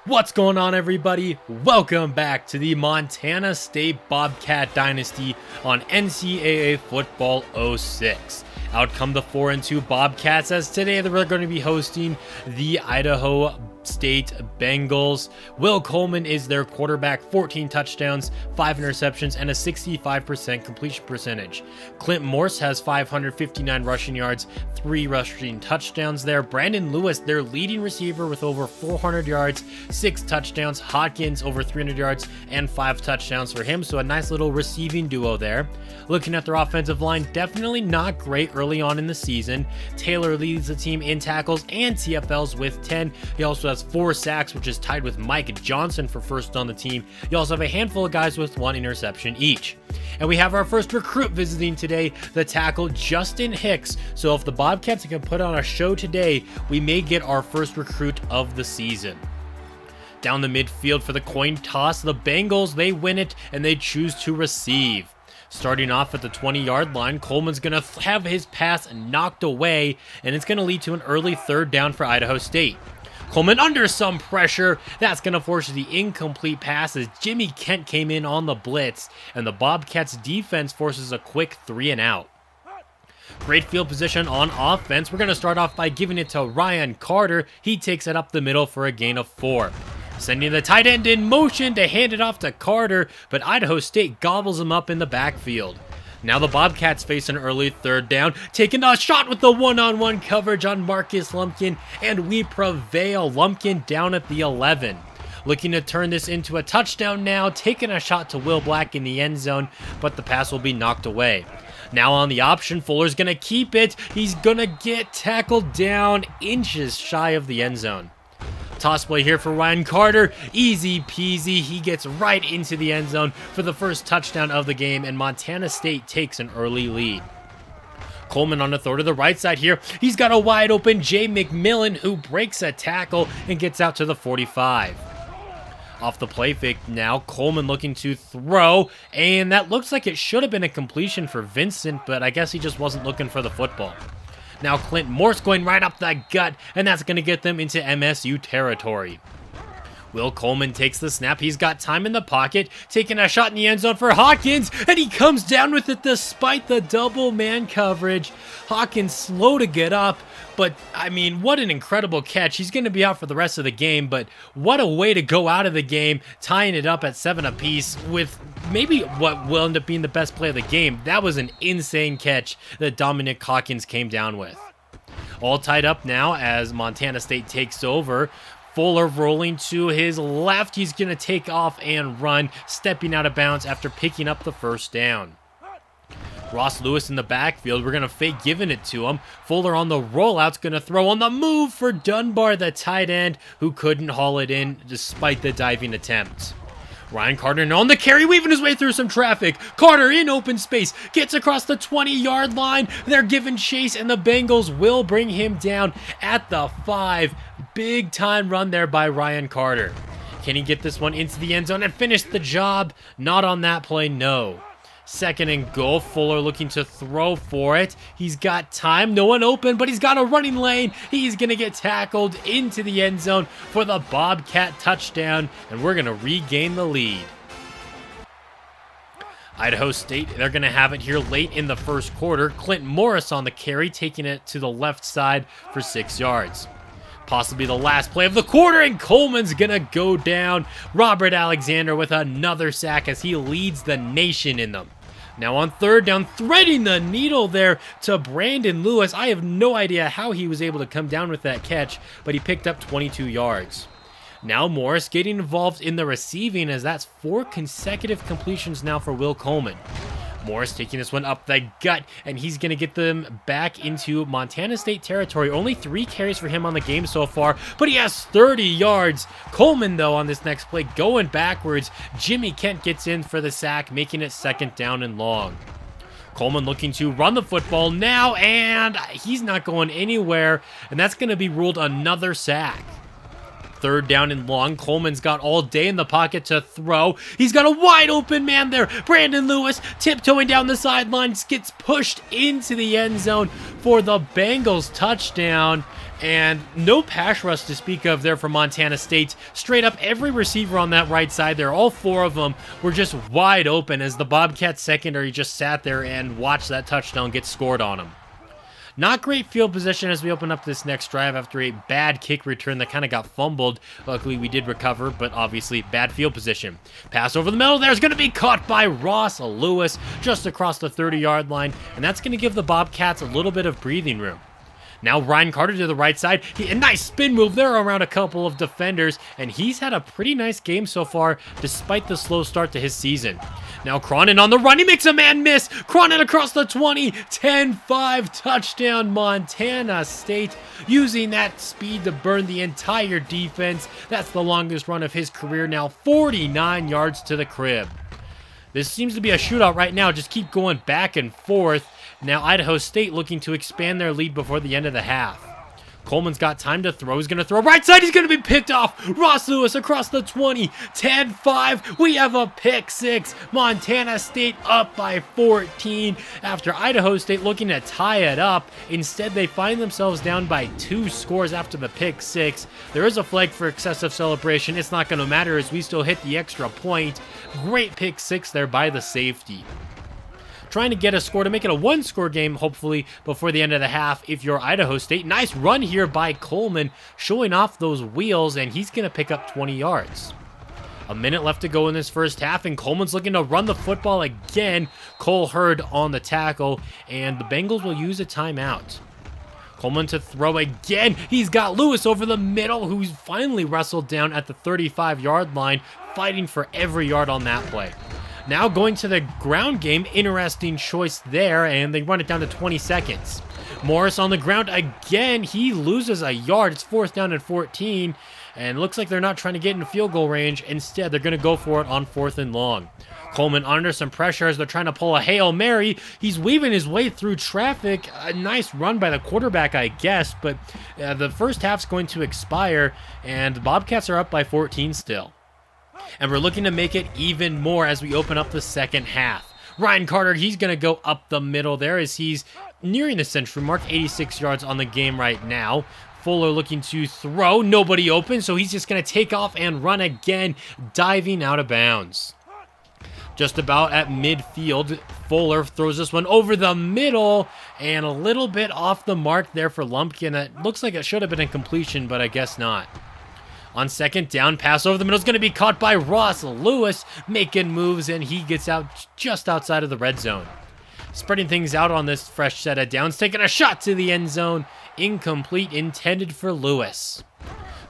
What's going on, everybody? Welcome back to the Montana State Bobcat Dynasty on NCAA Football 06. Out come the 4-2 Bobcats, as today they're going to be hosting the Idaho State Bengals. Will Coleman is their quarterback, 14 touchdowns, 5 interceptions, and a 65% completion percentage. Clint Morse has 559 rushing yards, 3 rushing touchdowns there. Brandon Lewis, their leading receiver, with over 400 yards, 6 touchdowns. Hawkins, over 300 yards, and 5 touchdowns for him, so a nice little receiving duo there. Looking at their offensive line, definitely not great early on in the season. Taylor leads the team in tackles and TFLs with 10. He also has 4 sacks, which is tied with Mike Johnson for first on the team. You also have a handful of guys with 1 interception each. And we have our first recruit visiting today, the tackle Justin Hicks. So if the Bobcats can put on a show today, we may get our first recruit of the season. Down the midfield for the coin toss, the Bengals, they win it and they choose to receive. Starting off at the 20-yard line, Coleman's going to have his pass knocked away, and it's going to lead to an early 3rd down for Idaho State. Coleman under some pressure. That's going to force the incomplete pass as Jimmy Kent came in on the blitz, and the Bobcats defense forces a quick 3-and-out. Great field position on offense. We're going to start off by giving it to Ryan Carter. He takes it up the middle for a gain of 4. Sending the tight end in motion to hand it off to Carter, but Idaho State gobbles him up in the backfield. Now the Bobcats face an early 3rd down, taking a shot with the one-on-one coverage on Marcus Lumpkin, and we prevail. Lumpkin down at the 11. Looking to turn this into a touchdown now, taking a shot to Will Black in the end zone, but the pass will be knocked away. Now on the option, Fuller's going to keep it. He's going to get tackled down inches shy of the end zone. Toss play here for Ryan Carter. Easy peasy. He gets right into the end zone for the first touchdown of the game, and Montana State takes an early lead. Coleman on the throw to the right side here. He's got a wide open Jay McMillan, who breaks a tackle and gets out to the 45. Off the play fake now, Coleman looking to throw, and that looks like it should have been a completion for Vincent, but I guess he just wasn't looking for the football. Now Clint Morse going right up the gut, and that's going to get them into MSU territory. Will Coleman takes the snap. He's got time in the pocket, taking a shot in the end zone for Hawkins, and he comes down with it despite the double man coverage. Hawkins slow to get up, but I mean, what an incredible catch. He's going to be out for the rest of the game, but what a way to go out of the game, tying it up at 7 apiece with maybe what will end up being the best play of the game. That was an insane catch that Dominic Hawkins came down with. All tied up now as Montana State takes over. Fuller rolling to his left. He's going to take off and run, stepping out of bounds after picking up the first down. Ross Lewis in the backfield. We're going to fake giving it to him. Fuller on the rollout's going to throw on the move for Dunbar, the tight end, who couldn't haul it in despite the diving attempt. Ryan Carter on the carry, weaving his way through some traffic. Carter in open space, gets across the 20-yard line. They're giving chase, and the Bengals will bring him down at the 5. Big time run there by Ryan Carter. Can he get this one into the end zone and finish the job? Not on that play, no. 2nd and goal. Fuller looking to throw for it. He's got time. No one open, but he's got a running lane. He's going to get tackled into the end zone for the Bobcat touchdown, and we're going to regain the lead. Idaho State, they're going to have it here late in the first quarter. Clint Morris on the carry, taking it to the left side for 6 yards. Possibly the last play of the quarter, and Coleman's gonna go down. Robert Alexander with another sack as he leads the nation in them. Now on 3rd down, threading the needle there to Brandon Lewis. I have no idea how he was able to come down with that catch, but he picked up 22 yards. Now Morris getting involved in the receiving, as that's 4 consecutive completions now for Will Coleman. Morris taking this one up the gut, and he's going to get them back into Montana State territory. Only 3 carries for him on the game so far, but he has 30 yards. Coleman, though, on this next play, going backwards. Jimmy Kent gets in for the sack, making it 2nd down and long. Coleman looking to run the football now, and he's not going anywhere, and that's going to be ruled another sack. 3rd down and long. Coleman's got all day in the pocket to throw. He's got a wide open man there. Brandon Lewis tiptoeing down the sidelines, gets pushed into the end zone for the Bengals touchdown. And no pass rush to speak of there for Montana State. Straight up, every receiver on that right side there, all 4 of them were just wide open as the Bobcats secondary just sat there and watched that touchdown get scored on them. Not great field position as we open up this next drive after a bad kick return that kind of got fumbled. Luckily, we did recover, but obviously bad field position. Pass over the middle there is going to be caught by Ross Lewis just across the 30-yard line, and that's going to give the Bobcats a little bit of breathing room. Now Ryan Carter to the right side. A nice spin move there around a couple of defenders, and he's had a pretty nice game so far despite the slow start to his season. Now Cronin on the run. He makes a man miss. Cronin across the 20. 10-5 touchdown Montana State, using that speed to burn the entire defense. That's the longest run of his career now. 49 yards to the crib. This seems to be a shootout right now. Just keep going back and forth. Now Idaho State looking to expand their lead before the end of the half. Coleman's got time to throw. He's going to throw right side. He's going to be picked off. Ross Lewis across the 20. 10-5. We have a pick six. Montana State up by 14 after Idaho State looking to tie it up. Instead, they find themselves down by 2 scores after the pick six. There is a flag for excessive celebration. It's not going to matter as we still hit the extra point. Great pick six there by the safety. Trying to get a score to make it a 1-score game, hopefully, before the end of the half if you're Idaho State. Nice run here by Coleman, showing off those wheels, and he's going to pick up 20 yards. A minute left to go in this first half, and Coleman's looking to run the football again. Cole Hurd on the tackle, and the Bengals will use a timeout. Coleman to throw again. He's got Lewis over the middle, who's finally wrestled down at the 35-yard line, fighting for every yard on that play. Now going to the ground game, interesting choice there, and they run it down to 20 seconds. Morris on the ground again. He loses a yard. It's 4th down and 14, and looks like they're not trying to get in field goal range. Instead, they're going to go for it on 4th and long. Coleman under some pressure as they're trying to pull a Hail Mary. He's weaving his way through traffic. A nice run by the quarterback, I guess, but the first half's going to expire, and the Bobcats are up by 14 still. And we're looking to make it even more as we open up the second half. Ryan Carter, he's going to go up the middle there as he's nearing the century mark, 86 yards on the game right now. Fuller looking to throw, nobody open, so he's just going to take off and run again, diving out of bounds. Just about at midfield, Fuller throws this one over the middle and a little bit off the mark there for Lumpkin. It looks like it should have been a completion, but I guess not. On second down, pass over the middle is going to be caught by Ross Lewis, making moves, and he gets out just outside of the red zone. Spreading things out on this fresh set of downs, taking a shot to the end zone. Incomplete, intended for Lewis.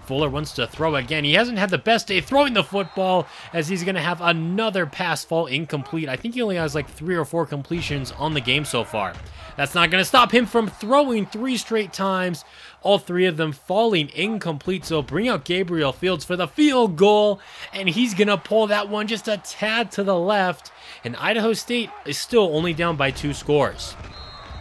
Fuller wants to throw again. He hasn't had the best day throwing the football as he's going to have another pass fall incomplete. I think he only has like 3 or 4 completions on the game so far. That's not going to stop him from throwing 3 straight times, all 3 of them falling incomplete. So bring out Gabriel Fields for the field goal, and he's going to pull that one just a tad to the left, and Idaho State is still only down by 2 scores.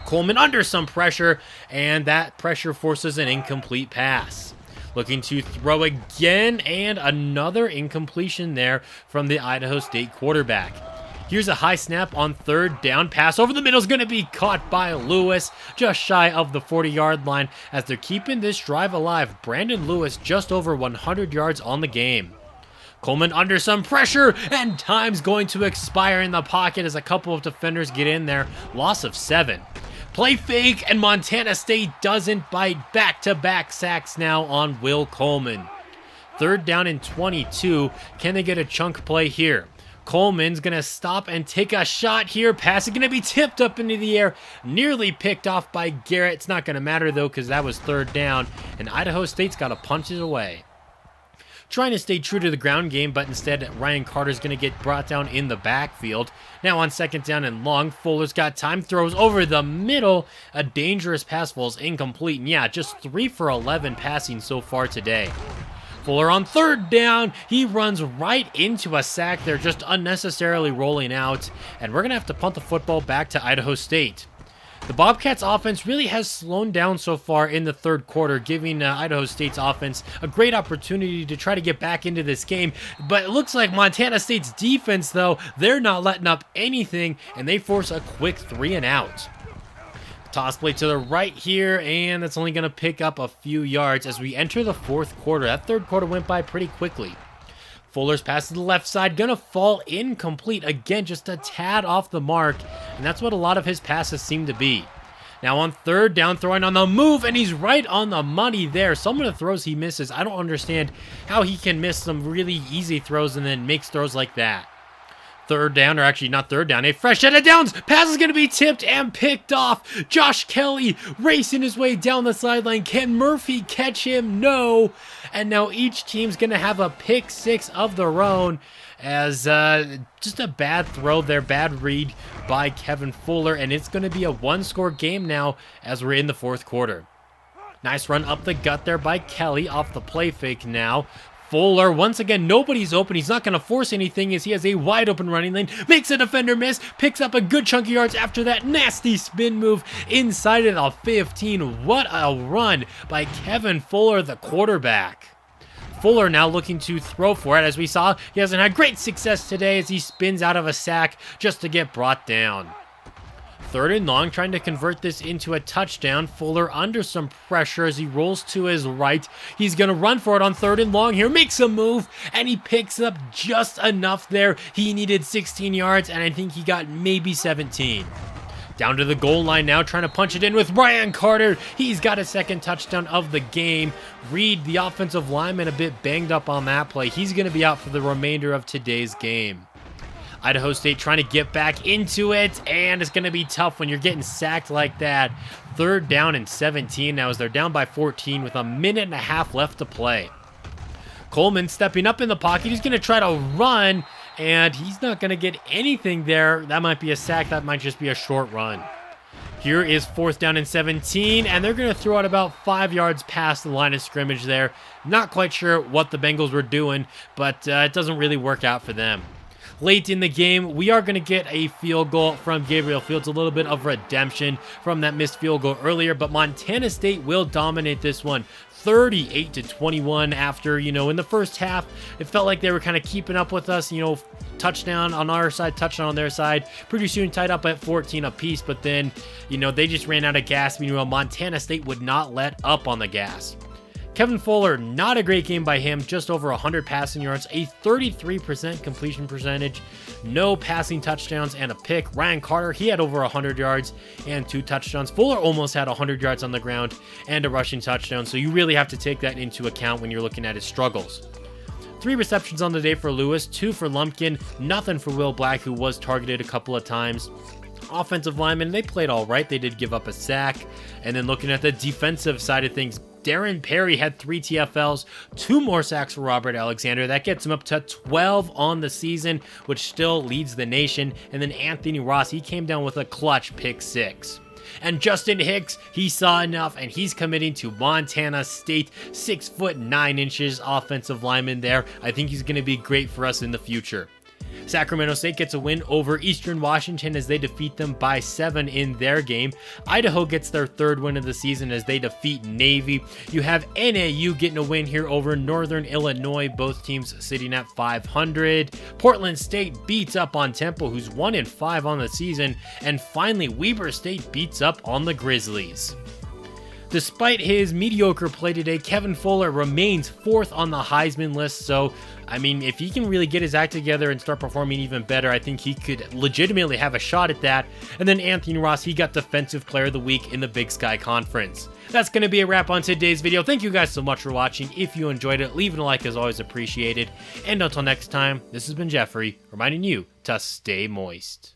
Coleman under some pressure, and that pressure forces an incomplete pass. Looking to throw again, and another incompletion there from the Idaho State quarterback. Here's a high snap on third down. Pass over the middle is going to be caught by Lewis, just shy of the 40-yard line as they're keeping this drive alive. Brandon Lewis just over 100 yards on the game. Coleman under some pressure, and time's going to expire in the pocket as a couple of defenders get in there. Loss of 7. Play fake, and Montana State doesn't bite. Back-to-back sacks now on Will Coleman. Third down and 22. Can they get a chunk play here? Coleman's going to stop and take a shot here. Pass is going to be tipped up into the air. Nearly picked off by Garrett. It's not going to matter, though, because that was third down. And Idaho State's got to punch it away. Trying to stay true to the ground game, but instead Ryan Carter's going to get brought down in the backfield. Now on second down and long, Fuller's got time, throws over the middle. A dangerous pass falls incomplete. And yeah, just 3 for 11 passing so far today. Fuller on third down. He runs right into a sack. They're just unnecessarily rolling out, and we're going to have to punt the football back to Idaho State. The Bobcats offense really has slowed down so far in the third quarter, giving Idaho State's offense a great opportunity to try to get back into this game. But it looks like Montana State's defense, though, they're not letting up anything, and they force a quick 3 and out. Toss play to the right here, and that's only going to pick up a few yards as we enter the fourth quarter. That third quarter went by pretty quickly. Fuller's pass to the left side, gonna fall incomplete. Again, just a tad off the mark, and that's what a lot of his passes seem to be. Now on third down, throwing on the move, and he's right on the money there. Some of the throws he misses, I don't understand how he can miss some really easy throws and then makes throws like that. Third down, or actually not third down, a fresh set of downs. Pass is going to be tipped and picked off. Josh Kelly racing his way down the sideline. Can Murphy catch him? No. And now each team's going to have a pick six of their own as just a bad throw there, bad read by Kevin Fuller. And it's going to be a one-score game now as we're in the fourth quarter. Nice run up the gut there by Kelly off the play fake now. Fuller, once again, nobody's open. He's not going to force anything as he has a wide open running lane. Makes a defender miss. Picks up a good chunk of yards after that nasty spin move inside of the 15. What a run by Kevin Fuller, the quarterback. Fuller now looking to throw for it. As we saw, he hasn't had great success today as he spins out of a sack just to get brought down. Third and long, trying to convert this into a touchdown. Fuller under some pressure as he rolls to his right. He's going to run for it on third and long here. Makes a move, and he picks up just enough there. He needed 16 yards, and I think he got maybe 17. Down to the goal line now, trying to punch it in with Brian Carter. He's got a second touchdown of the game. Reed, the offensive lineman, a bit banged up on that play. He's going to be out for the remainder of today's game. Idaho State trying to get back into it, and it's going to be tough when you're getting sacked like that. Third down and 17 now as they're down by 14 with a minute and a half left to play. Coleman stepping up in the pocket. He's going to try to run, and he's not going to get anything there. That might be a sack. That might just be a short run. Here is fourth down and 17, and they're going to throw it about 5 yards past the line of scrimmage there. Not quite sure what the Bengals were doing, but it doesn't really work out for them. Late in the game, we are going to get a field goal from Gabriel Fields, a little bit of redemption from that missed field goal earlier, but Montana State will dominate this one 38-21 after, in the first half, it felt like they were kind of keeping up with us, touchdown on our side, touchdown on their side, pretty soon tied up at 14 apiece, but then, they just ran out of gas. Meanwhile, Montana State would not let up on the gas. Kevin Fuller, not a great game by him, just over 100 passing yards, a 33% completion percentage, no passing touchdowns, and a pick. Ryan Carter, he had over 100 yards and 2 touchdowns. Fuller almost had 100 yards on the ground and a rushing touchdown, so you really have to take that into account when you're looking at his struggles. 3 receptions on the day for Lewis, 2 for Lumpkin, nothing for Will Black, who was targeted a couple of times. Offensive linemen, they played all right. They did give up a sack. And then looking at the defensive side of things, Darren Perry had 3 TFLs, 2 more sacks for Robert Alexander. That gets him up to 12 on the season, which still leads the nation. And then Anthony Ross, he came down with a clutch pick 6. And Justin Hicks, he saw enough, and he's committing to Montana State, 6'9" offensive lineman there. I think he's going to be great for us in the future. Sacramento State gets a win over Eastern Washington as they defeat them by 7 in their game. Idaho gets their 3rd win of the season as they defeat Navy. You have NAU getting a win here over Northern Illinois, both teams sitting at 500. Portland State beats up on Temple, who's 1-5 on the season. And finally, Weber State beats up on the Grizzlies. Despite his mediocre play today, Kevin Fuller remains 4th on the Heisman list. So, if he can really get his act together and start performing even better, I think he could legitimately have a shot at that. And then Anthony Ross, he got Defensive Player of the Week in the Big Sky Conference. That's going to be a wrap on today's video. Thank you guys so much for watching. If you enjoyed it, leaving a like is always appreciated. And until next time, this has been Jeffrey, reminding you to stay moist.